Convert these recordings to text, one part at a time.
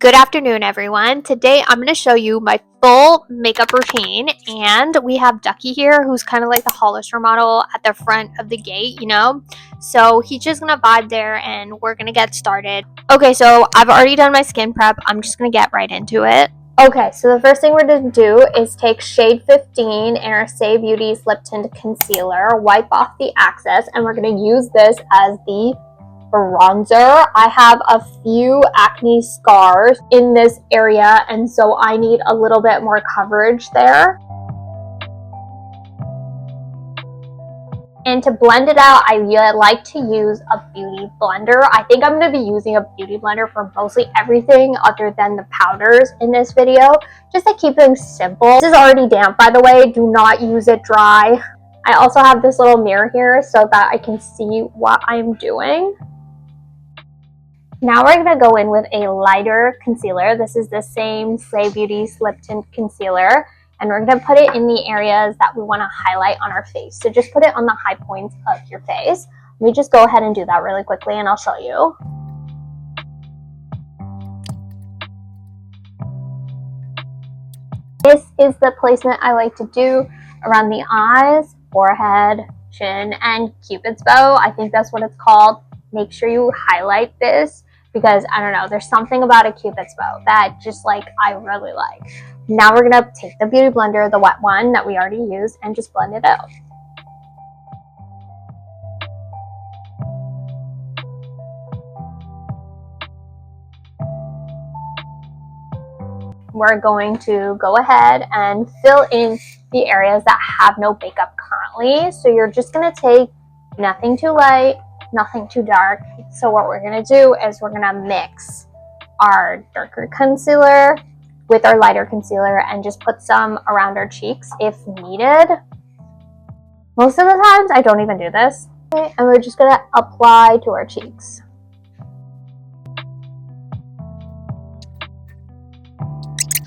Good afternoon, everyone. Today I'm going to show you my full makeup routine, and we have Ducky here, who's kind of like the Hollister model at the front of the gate, So he's just going to vibe there, and we're going to get started. Okay, so I've already done my skin prep. I'm just going to get right into it. Okay, so the first thing we're going to do is take shade 15 in our Say Beauty's Lip Tint Concealer, wipe off the excess, and we're going to use this as the bronzer. I have a few acne scars in this area, and so I need a little bit more coverage there. And to blend it out, I like to use a beauty blender. I think I'm going to be using a beauty blender for mostly everything other than the powders in this video, just to keep things simple. This is already damp, by the way. Do not use it dry. I also have this little mirror here so that I can see what I'm doing. Now we're going to go in with a lighter concealer. This is the same Say Beauty's Lip Tint Concealer, and we're going to put it in the areas that we want to highlight on our face. So just put it on the high points of your face. Let me just go ahead and do that really quickly, and I'll show you. This is the placement I like to do around the eyes, forehead, chin, and Cupid's bow. I think that's what it's called. Make sure you highlight this, because I don't know, there's something about a Cupid's bow that just I really like. Now we're gonna take the beauty blender, the wet one that we already used, and just blend it out. We're going to go ahead and fill in the areas that have no makeup currently. So you're just gonna take nothing too light, nothing too dark. So what we're going to do is we're going to mix our darker concealer with our lighter concealer and just put some around our cheeks if needed. Most of the times I don't even do this. Okay, and we're just going to apply to our cheeks.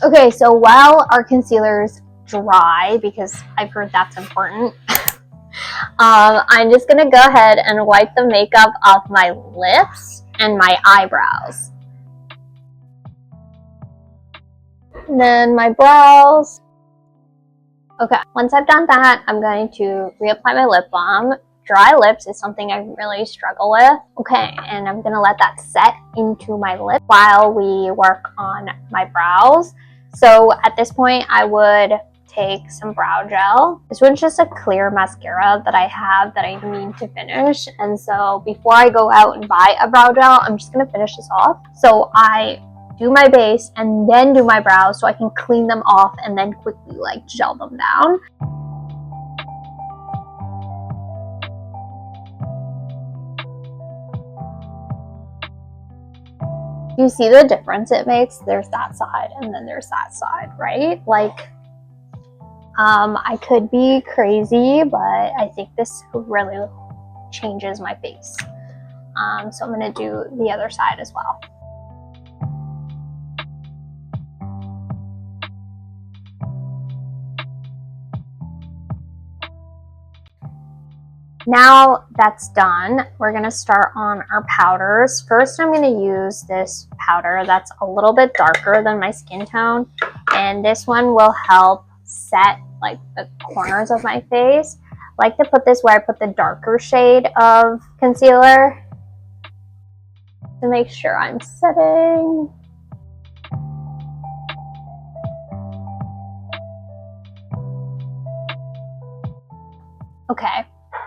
Okay, so while our concealer's dry, because I've heard that's important, I'm just going to go ahead and wipe the makeup off my lips and my eyebrows. And then my brows. Okay, once I've done that, I'm going to reapply my lip balm. Dry lips is something I really struggle with. Okay, and I'm going to let that set into my lip while we work on my brows. So at this point, I would take some brow gel. This one's just a clear mascara that I have that I need to finish, and so before I go out and buy a brow gel, I'm just gonna finish this off. So I do my base and then do my brows so I can clean them off and then quickly gel them down. You see the difference it makes? There's that side and then there's that side, right? I could be crazy, but I think this really changes my face. So I'm going to do the other side as well. Now that's done, we're going to start on our powders. First, I'm going to use this powder that's a little bit darker than my skin tone, and this one will help set the corners of my face. I like to put this where I put the darker shade of concealer to make sure I'm setting. Okay,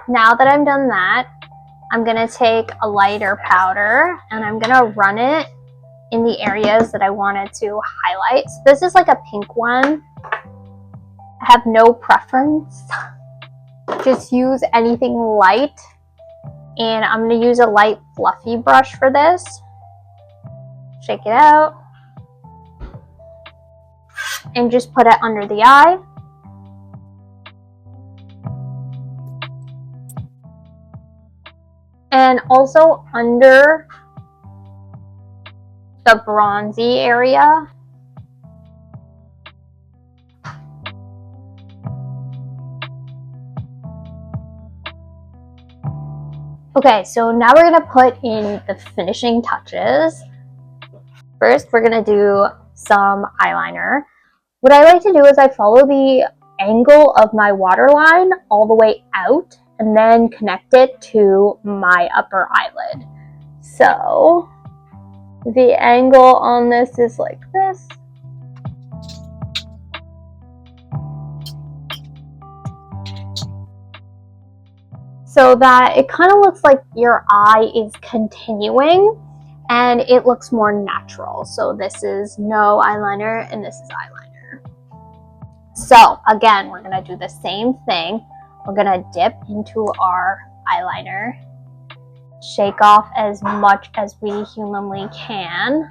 now that I've done that, I'm gonna take a lighter powder and I'm gonna run it in the areas that I wanted to highlight. So this is a pink one. I have no preference. Just use anything light. And I'm going to use a light fluffy brush for this. Shake it out. And just put it under the eye. And also under the bronzy area. Okay, so now we're going to put in the finishing touches. first we're gonna do some eyeliner. What I like to do is I follow the angle of my waterline all the way out and then connect it to my upper eyelid. So the angle on this is like this. So that it kind of looks like your eye is continuing and it looks more natural. So this is no eyeliner and this is eyeliner. So again, we're gonna do the same thing. We're gonna dip into our eyeliner, shake off as much as we humanly can,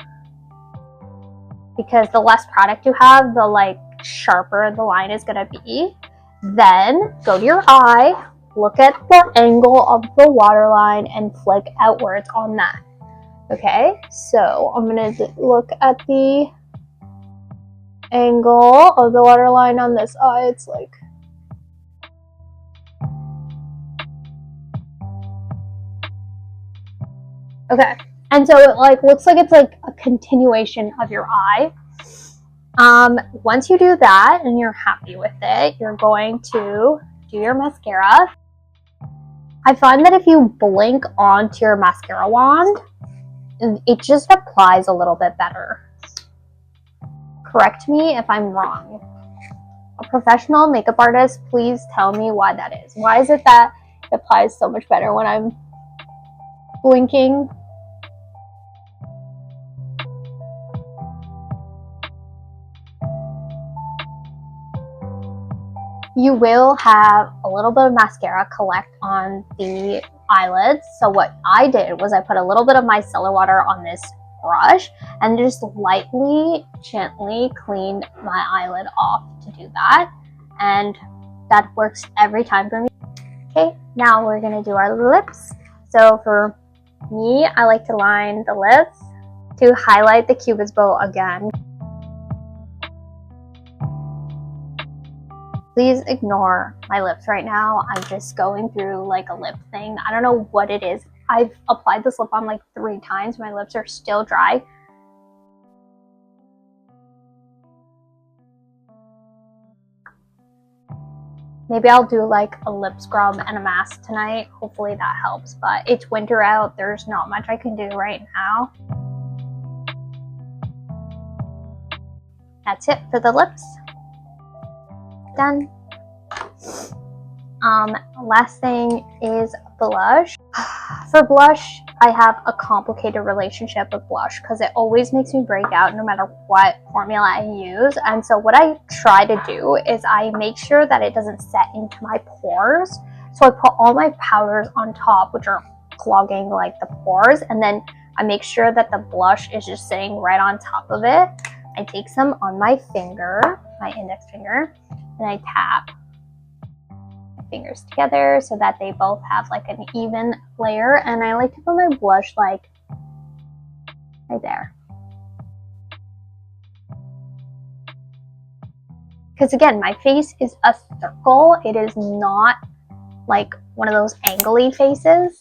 because the less product you have, the sharper the line is gonna be. Then go to your eye, look at the angle of the waterline and flick outwards on that. Okay, so I'm gonna look at the angle of the waterline on this eye. It's like, okay, and so it looks like it's like a continuation of your eye. Once you do that and you're happy with it, you're going to do your mascara. I find that if you blink onto your mascara wand, it just applies a little bit better. Correct me if I'm wrong. A professional makeup artist, please tell me why that is. Why is it that it applies so much better when I'm blinking? You will have a little bit of mascara collect on the eyelids. So what I did was I put a little bit of micellar water on this brush and just lightly, gently cleaned my eyelid off to do that. And that works every time for me. Okay, now we're gonna do our lips. So for me, I like to line the lips to highlight the cupid's bow again. Please ignore my lips right now. I'm just going through like a lip thing. I don't know what it is. I've applied this lip balm like 3 times. My lips are still dry. Maybe I'll do like a lip scrub and a mask tonight. Hopefully that helps. But it's winter out. There's not much I can do right now. That's it for the lips. Done. Last thing is blush. For blush, I have a complicated relationship with blush because it always makes me break out no matter what formula I use. And so what I try to do is I make sure that it doesn't set into my pores. So I put all my powders on top, which are clogging like the pores, and then I make sure that the blush is just sitting right on top of it. I take some on my finger, my index finger, and I tap my fingers together so that they both have like an even layer. And I like to put my blush like right there. Because again, my face is a circle. It is not like one of those angly faces.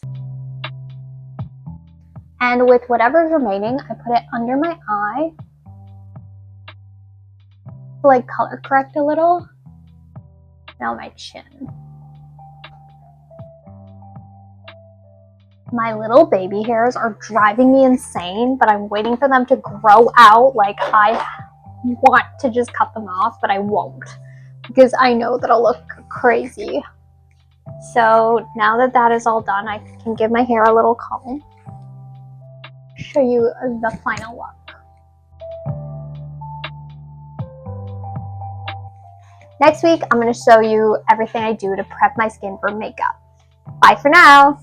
And with whatever's remaining, I put it under my eye to like color correct a little. Now my chin. My little baby hairs are driving me insane, but I'm waiting for them to grow out. Like, I want to just cut them off, but I won't because I know that I'll look crazy. So now that that is all done, I can give my hair a little comb. Show you the final look. Next week, I'm going to show you everything I do to prep my skin for makeup. Bye for now!